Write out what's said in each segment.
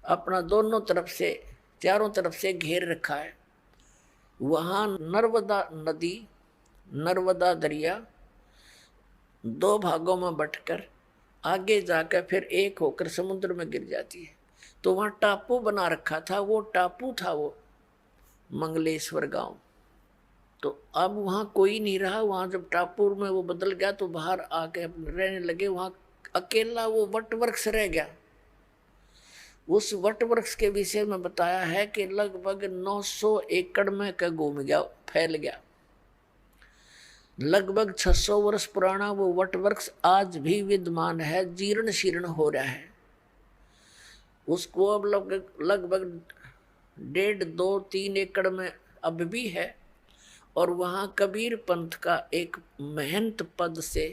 अपना दोनों तरफ से, चारों तरफ से घेर रखा है। वहां नर्मदा नदी, नर्मदा दरिया दो भागों में बंटकर आगे जाकर फिर एक होकर समुद्र में गिर जाती है। तो वहां टापू बना रखा था, वो टापू था वो मंगलेश्वर गांव। तो अब वहां कोई नहीं रहा। वहां जब टापू में वो बदल गया तो बाहर आके रहने लगे। वहां अकेला वो वट वृक्ष रह गया। उस वट वृक्ष के विषय में बताया है कि लगभग 900 एकड़ में का घूम गया, फैल गया। लगभग 600 वर्ष पुराना वो वट वृक्ष आज भी विद्यमान है, जीर्ण शीर्ण हो रहा है। उसको अब लगभग लगभग 1.5-2-3 एकड़ में अब भी है। और वहां कबीर पंथ का एक महंत पद से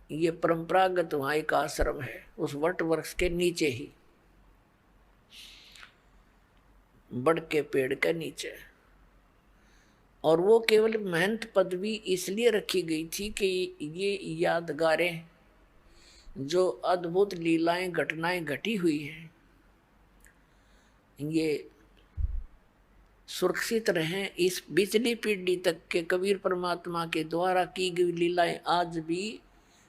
ये परंपरागत वहां एक आश्रम है, उस वट वृक्ष के नीचे ही, बड़ के पेड़ के नीचे। और वो केवल महंत पदवी इसलिए रखी गई थी कि ये यादगारें, जो अद्भुत लीलाएं घटनाएं घटी हुई हैं, ये सुरक्षित रहें। इस पिछली पीढ़ी तक के कबीर परमात्मा के द्वारा की गई लीलाएं आज भी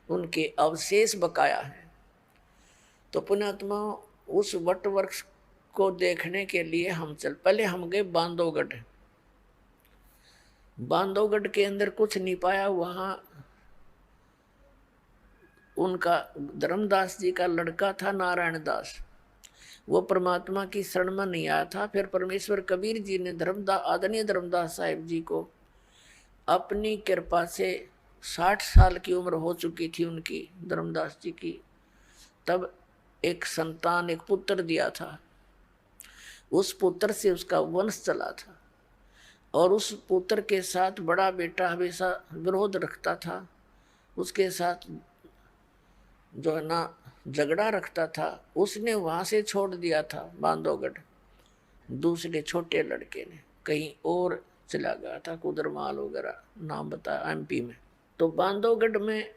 उनके अवशेष बकाया है। तो पुण्यात्मा, उस वट वृक्ष को देखने के लिए पहले हम गए बांधवगढ़। बांधवगढ़ के अंदर कुछ नहीं पाया। वहां उनका धर्मदास जी का लड़का था नारायण दास, वो परमात्मा की शरण में नहीं आया था। फिर परमेश्वर कबीर जी ने आदरणीय धर्मदास साहिब जी को अपनी कृपा से, 60 साल की उम्र हो चुकी थी उनकी, धर्मदास जी की, तब एक संतान, एक पुत्र दिया था। उस पुत्र से उसका वंश चला था। और उस पुत्र के साथ बड़ा बेटा हमेशा विरोध रखता था, उसके साथ जो है ना झगड़ा रखता था। उसने वहां से छोड़ दिया था बांधवगढ़। दूसरे छोटे लड़के ने कहीं और चला गया था, कुदरमाल वगैरह नाम बताया, MP में। तो बांधवगढ़ में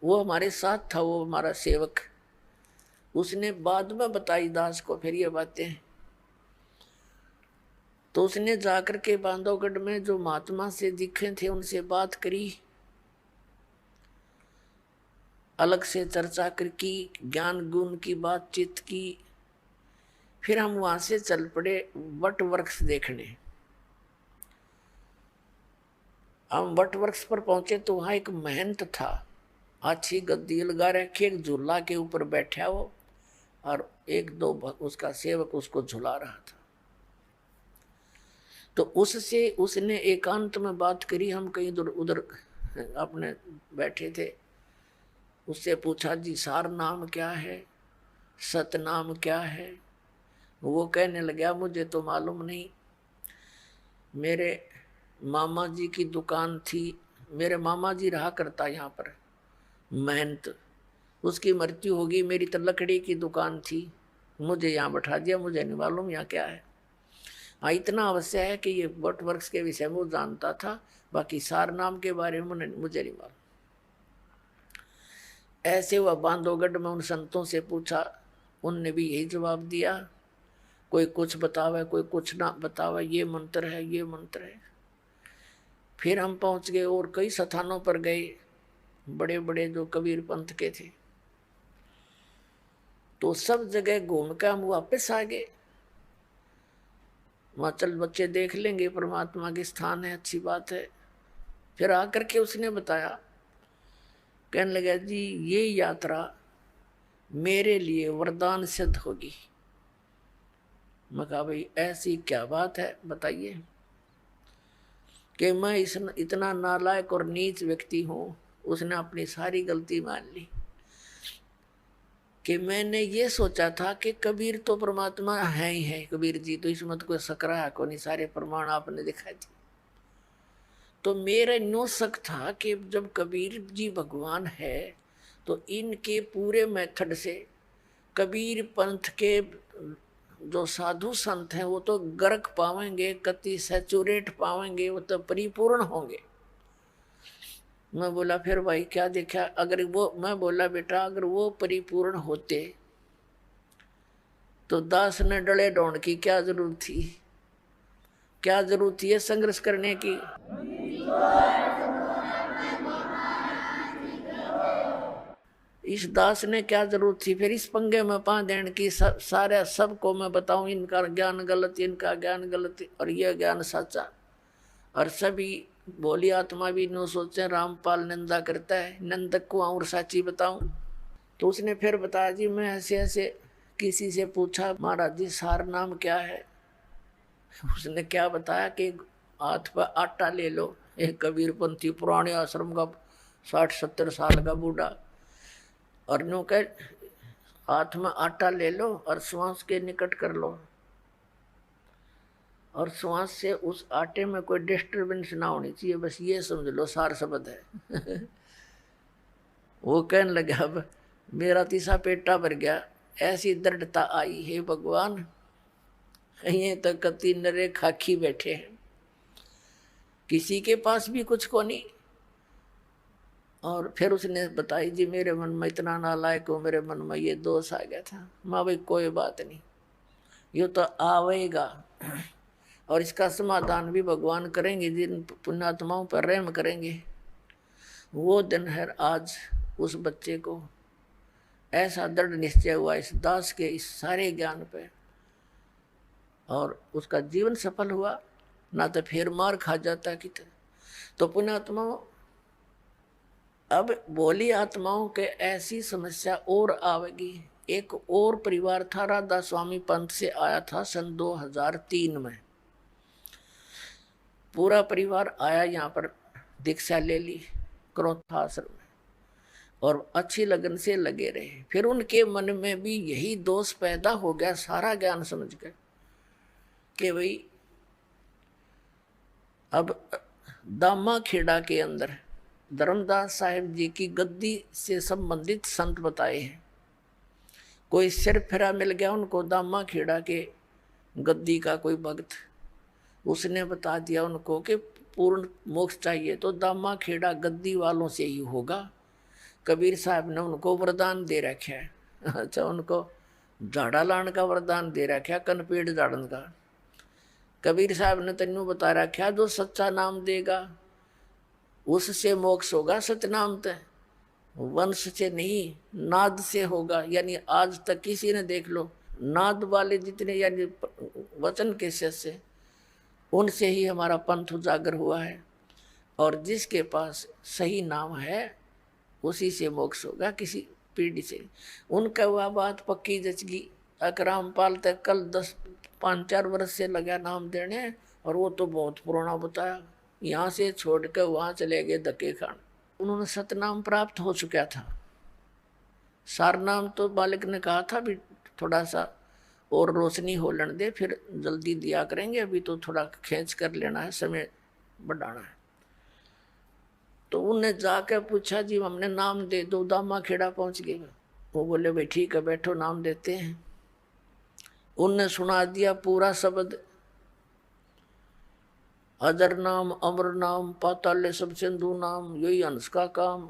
वो हमारे साथ था, वो हमारा सेवक। उसने बाद में बताई दास को फिर ये बातें। तो उसने जाकर के बांधवगढ़ में जो महात्मा से दिखे थे उनसे बात करी, अलग से चर्चा की, ज्ञान गुण की बातचीत की। फिर हम वहां से चल पड़े वट वृक्ष देखने। हम वट वृक्ष पर पहुंचे तो वहां एक महंत था, अच्छी गद्दी लगा रखी, एक झूला के ऊपर बैठा वो, और 1-2 उसका सेवक उसको झुला रहा था। तो उससे उसने एकांत में बात करी। हम कहीं उधर अपने बैठे थे। उससे पूछा, जी सार नाम क्या है, सत नाम क्या है? वो कहने लगा, मुझे तो मालूम नहीं। मेरे मामा जी की दुकान थी, मेरे मामा जी रहा करता यहाँ पर महंत, उसकी मृत्यु होगी, मेरी तो लकड़ी की दुकान थी, मुझे यहाँ बैठा दिया, मुझे नहीं मालूम यहाँ क्या है। हाँ, इतना अवश्य है कि ये वट वृक्ष के विषय में वो जानता था, बाकी सार नाम के बारे में मुझे नहीं मालूम। ऐसे वह बांधवगढ़ में उन संतों से पूछा, उनने भी यही जवाब दिया, कोई कुछ बतावे, कोई कुछ ना बतावे, ये मंत्र है, ये मंत्र है। फिर हम पहुंच गए और कई स्थानों पर गए, बड़े बड़े जो कबीर पंथ के थे। तो सब जगह घूम कर हम वापस आ गए। वहां चल बच्चे देख लेंगे, परमात्मा के स्थान है, अच्छी बात है। फिर आकर के उसने बताया, कहने लगा, जी ये यात्रा मेरे लिए वरदान सिद्ध होगी। मैं कहा, भाई ऐसी क्या बात है, बताइए। कि मैं इतना नालायक और नीच व्यक्ति हूं। उसने अपनी सारी गलती मान ली कि मैंने ये सोचा था कि कबीर तो परमात्मा है ही है, कबीर जी तो इसमें तो कोई सकरा है को नहीं, सारे प्रमाण आपने दिखाए थे। तो मेरा नो शक था कि जब कबीर जी भगवान है तो इनके पूरे मेथड से कबीर पंथ के जो साधु संत हैं वो तो गर्क पावेंगे, कति सैचुरेट पावेंगे, वो तो परिपूर्ण होंगे। मैं बोला, फिर भाई क्या देखा? अगर वो, मैं बोला, बेटा अगर वो परिपूर्ण होते तो दास ने डले ढोंड की क्या जरूरत थी? क्या जरूरत थी ये संघर्ष करने की? इस दास ने क्या जरूरत थी फिर इस पंगे में पा देने की? सारे सबको मैं बताऊं इनका ज्ञान गलत, इनका ज्ञान गलत और यह ज्ञान सच्चा। और सभी बोली आत्मा भी नो सोचे रामपाल निंदा करता है, नंदक को और साची बताऊं? तो उसने फिर बताया जी मैं ऐसे ऐसे किसी से पूछा महाराज जी सार नाम क्या है? उसने क्या बताया कि हाथ पर आटा ले लो। एक कबीरपंथी पुराने आश्रम का 60-70 साल का बूढ़ा, और नो कह हाथ में आटा ले लो और श्वास के निकट कर लो, और श्वास से उस आटे में कोई डिस्टर्बेंस ना होनी चाहिए, बस ये समझ लो सार शब्द है। वो कहने लगा अब मेरा तीसरा पेटा भर गया, ऐसी दृढ़ता आई है भगवान, ये तो कति नरे खाकी बैठे हैं, किसी के पास भी कुछ को नहीं। और फिर उसने बताई जी मेरे मन में इतना नालायक हो, मेरे मन में ये दोष आ गया था। माँ भाई कोई बात नहीं, ये तो आवेगा और इसका समाधान भी भगवान करेंगे, जिन पुण्यात्माओं पर रहम करेंगे। वो दिन है आज उस बच्चे को ऐसा दृढ़ निश्चय हुआ इस दास के इस सारे ज्ञान पे, और उसका जीवन सफल हुआ, ना तो फिर मार खा जाता कितने। तो पुण्यात्माओं अब बोली आत्माओं के ऐसी समस्या और आवेगी। एक और परिवार था, राधा स्वामी पंथ से आया था सन 2003 में, पूरा परिवार आया यहाँ पर, दीक्षा ले ली क्रोथा आश्रम में और अच्छी लगन से लगे रहे। फिर उनके मन में भी यही दोष पैदा हो गया, सारा ज्ञान समझ कर कि भाई अब दामा खेड़ा के अंदर धर्मदास साहिब जी की गद्दी से संबंधित संत बताए हैं। कोई सिर फिरा मिल गया उनको दामा खेड़ा के गद्दी का कोई भक्त, उसने बता दिया उनको कि पूर्ण मोक्ष चाहिए तो दामा खेड़ा गद्दी वालों से ही होगा। कबीर साहब ने उनको वरदान दे रखा है। अच्छा, उनको झाड़ा लाने का वरदान दे रखा है, कनपेड़ झाड़न का। कबीर साहब ने तेनू बता रखा जो सच्चा नाम देगा उससे मोक्ष होगा। सतनाम तो वंश से नहीं नाद से होगा, यानी आज तक किसी ने देख लो नाद वाले जितने यानी वचन के से उनसे ही हमारा पंथ उजागर हुआ है, और जिसके पास सही नाम है उसी से मोक्ष होगा, किसी पीढ़ी से। उनका वह बात पक्की जच गई। अकरामपाल तक कल 5-4 वर्ष से लगा नाम देने, और वो तो बहुत पुराना बताया, यहाँ से छोड़ कर वहाँ चले गए धक्के खान। उन्होंने सतनाम प्राप्त हो चुका था। सारनाम तो बालक ने कहा था भी थोड़ा सा और रोशनी हो लेने दे, फिर जल्दी दिया करेंगे, अभी तो थोड़ा खींच कर लेना है, समय बढ़ाना है। तो उन्हें जाकर पूछा जी हमने नाम दे दो, दामा खेड़ा पहुंच गए। वो बोले भाई ठीक है बैठो नाम देते हैं। उनने सुना दिया पूरा शब्द, अजर नाम अमर नाम पाताल सब सिंधु नाम, यही हंस का काम।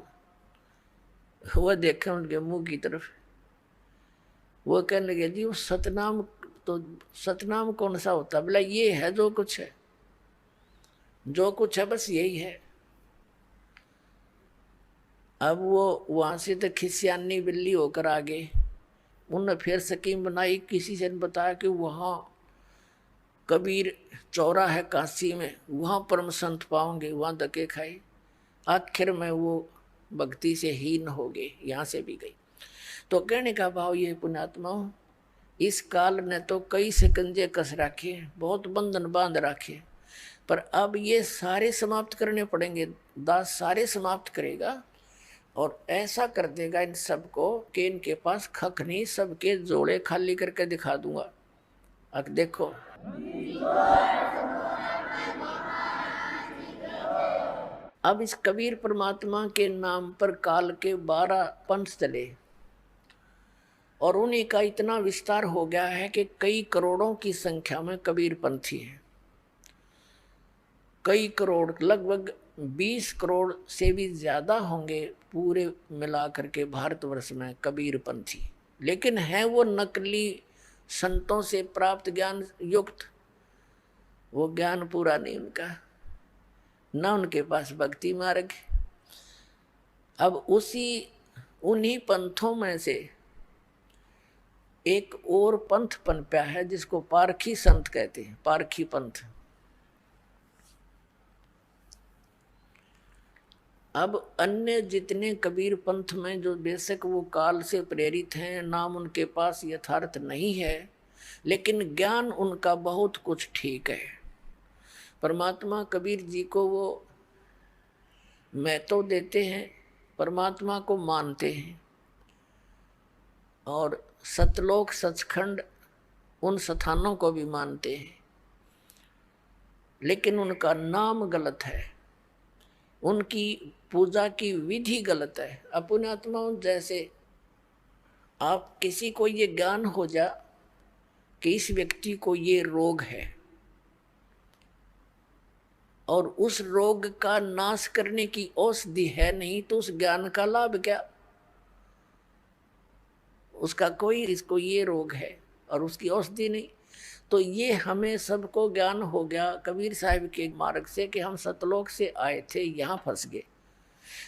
वह देखे उनके मुंह की तरफ, वो कहने लगे जी वो सतनाम, तो सतनाम कौन सा होता? बोला ये है जो कुछ है, जो कुछ है बस यही है। अब वो वहां से तो खिसियानी बिल्ली होकर आ गए। उन्होंने फिर स्कीम बनाई, किसी से बताया कि वहाँ कबीर चौरा है काशी में, वहाँ परम संत पाओगे, वहाँ धक्के खाए। आखिर में वो भक्ति से हीन हो गए, यहाँ से भी गई। तो कहने का भाव ये पुण्यात्माओं, इस काल ने तो कई शिकंजे कस रखे, बहुत बंधन बांध रखे, पर अब ये सारे समाप्त करने पड़ेंगे। दास सारे समाप्त करेगा और ऐसा कर देगा इन सबको कि इनके पास खक नहीं, सबके जोड़े खाली करके दिखा दूंगा। अब देखो अब इस कबीर परमात्मा के नाम पर काल के 12 पंथ चले, और उन्हीं का इतना विस्तार हो गया है कि कई करोड़ों की संख्या में कबीर पंथी हैं। कई करोड़, लगभग 20 करोड़ से भी ज्यादा होंगे पूरे मिला करके भारतवर्ष में कबीर पंथी। लेकिन है वो नकली संतों से प्राप्त ज्ञान युक्त वो ज्ञान पूरा नहीं उनका, ना उनके पास भक्ति मार्ग। अब उन्हीं पंथों में से एक और पंथ पनपा है जिसको पारखी संत कहते हैं, पारखी पंथ। अब अन्य जितने कबीर पंथ में जो बेशक वो काल से प्रेरित हैं, नाम उनके पास यथार्थ नहीं है, लेकिन ज्ञान उनका बहुत कुछ ठीक है। परमात्मा कबीर जी को वो महत्व देते हैं, परमात्मा को मानते हैं, और सतलोक सचखंड उन स्थानों को भी मानते हैं, लेकिन उनका नाम गलत है, उनकी पूजा की विधि गलत है। अपने आत्माओं जैसे आप किसी को ये ज्ञान हो जा कि इस व्यक्ति को ये रोग है और उस रोग का नाश करने की औषधि है नहीं, तो उस ज्ञान का लाभ क्या? उसका कोई, इसको ये रोग है और उसकी औषधि नहीं। तो ये हमें सबको ज्ञान हो गया कबीर साहिब के मार्ग से कि हम सतलोक से आए थे, यहाँ फंस गए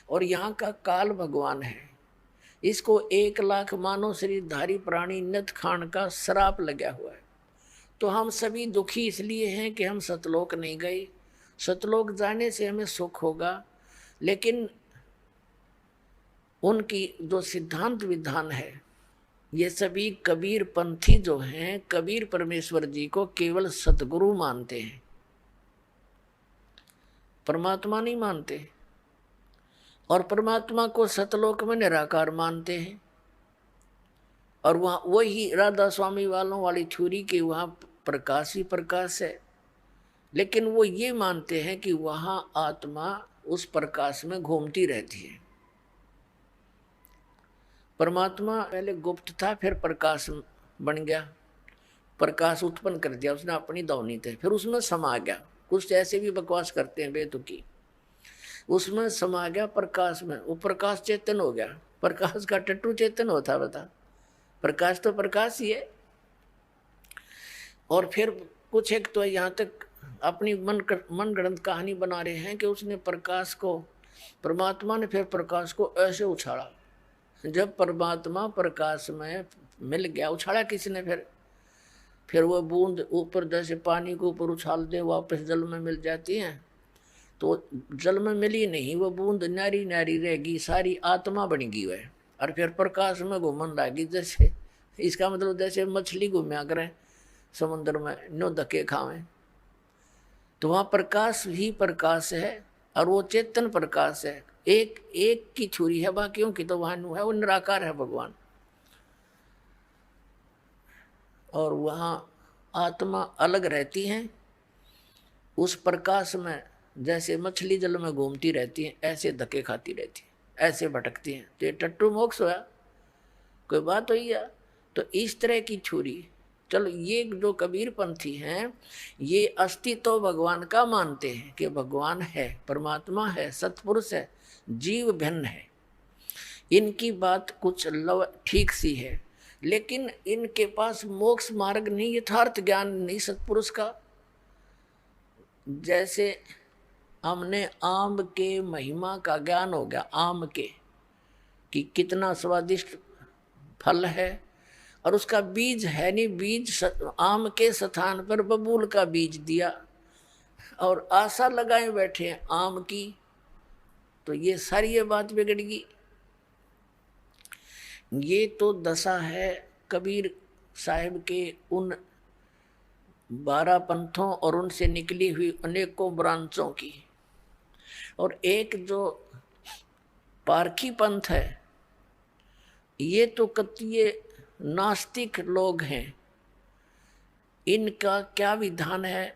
और यहाँ का काल भगवान है। इसको 1,00,000 मानव शरीरधारी प्राणी नित खान का श्राप लगा हुआ है। तो हम सभी दुखी इसलिए हैं कि हम सतलोक नहीं गए। सतलोक जाने से हमें सुख होगा, लेकिन उनकी जो सिद्धांत विधान है, ये सभी कबीर पंथी जो हैं, कबीर परमेश्वर जी को केवल सतगुरु मानते हैं, परमात्मा नहीं मानते। और परमात्मा को सतलोक में निराकार मानते हैं। और वहाँ वही राधा स्वामी वालों वाली थ्योरी के वहाँ प्रकाश ही प्रकाश है, लेकिन वो ये मानते हैं कि वहाँ आत्मा उस प्रकाश में घूमती रहती है। परमात्मा पहले गुप्त था, फिर प्रकाश बन गया, प्रकाश उत्पन्न कर दिया उसने अपनी दौनी थे, फिर उसमें समा गया। कुछ ऐसे भी बकवास करते हैं बेतुकी, उसमें समा गया प्रकाश में, वो प्रकाश चेतन हो गया। प्रकाश का टट्टू चेतन होता, बता, प्रकाश तो प्रकाश ही है। और फिर कुछ एक तो यहाँ तक अपनी मन गढ़ंत कहानी बना रहे हैं कि उसने प्रकाश को, परमात्मा ने फिर प्रकाश को ऐसे उछाला। जब परमात्मा प्रकाश में मिल गया, उछाला किसने? फिर वह बूंद ऊपर, जैसे पानी को ऊपर उछाल दे वापस जल में मिल जाती है, तो जल में मिली नहीं, वह बूंद न्यारी न्यारी रहेगी, सारी आत्मा बनेगी वह, और फिर प्रकाश में घूमन लागी। जैसे इसका मतलब जैसे मछली घूमया करें समुद्र में, नो धक्के खावें। तो वहाँ प्रकाश ही प्रकाश है, और वो चेतन प्रकाश है, एक एक की छुरी है, बाकियों की तो वहाँ है, वो निराकार है भगवान। और वहाँ आत्मा अलग रहती है उस प्रकाश में, जैसे मछली जल में घूमती रहती है, ऐसे धक्के खाती रहती है, ऐसे भटकती हैं। तो ये टट्टू मोक्ष हुआ, कोई बात हुई है? तो इस तरह की छुरी, चलो ये जो कबीर पंथी हैं, ये अस्तित्व भगवान का मानते हैं कि भगवान है, परमात्मा है, सतपुरुष है, जीव भिन्न है। इनकी बात कुछ ठीक सी है, लेकिन इनके पास मोक्ष मार्ग नहीं, यथार्थ ज्ञान नहीं सतपुरुष का। जैसे हमने आम के महिमा का ज्ञान हो गया, आम के कि कितना स्वादिष्ट फल है, और उसका बीज है नहीं, बीज आम के स्थान पर बबूल का बीज दिया और आशा लगाए बैठे हैं आम की, तो ये सारी ये बात बिगड़ गई। ये तो दशा है कबीर साहिब के उन 12 पंथों और उनसे निकली हुई अनेकों ब्रांचों की। और एक जो पारखी पंथ है, ये तो कतिये नास्तिक लोग हैं। इनका क्या विधान है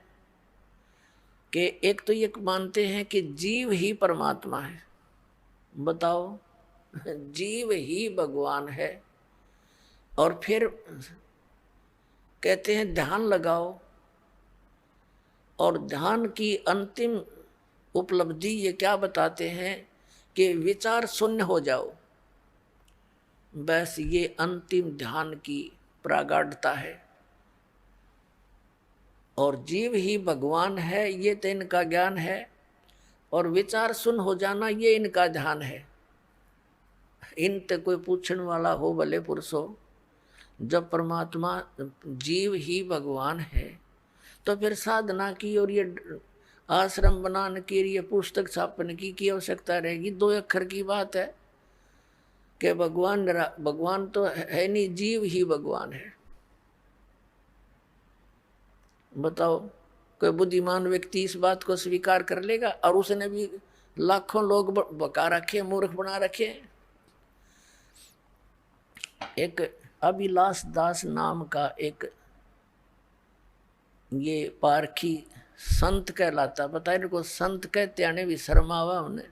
कि एक तो ये मानते हैं कि जीव ही परमात्मा है, बताओ, जीव ही भगवान है। और फिर कहते हैं ध्यान लगाओ, और ध्यान की अंतिम उपलब्धि ये क्या बताते हैं कि विचार शून्य हो जाओ, बस ये अंतिम ध्यान की प्रागाढ़ता है। और जीव ही भगवान है, ये तो इनका ज्ञान है। और विचार सुन हो जाना, ये इनका ध्यान है। इन ते कोई पूछने वाला हो भले पुरुष हो, जब परमात्मा जीव ही भगवान है तो फिर साधना की और ये आश्रम बनाने की, ये पुस्तक छापने की आवश्यकता रहेगी? 2 अक्षर की बात है कि भगवान तो है नहीं, जीव ही भगवान है। बताओ, कोई बुद्धिमान व्यक्ति इस बात को स्वीकार कर लेगा? और उसने भी लाखों लोग बका रखे, मूर्ख बना रखे। एक अभिलाष दास नाम का एक ये पारखी संत कहलाता। बताए इनको संत कहते आने भी शर्म आवा उन्हें।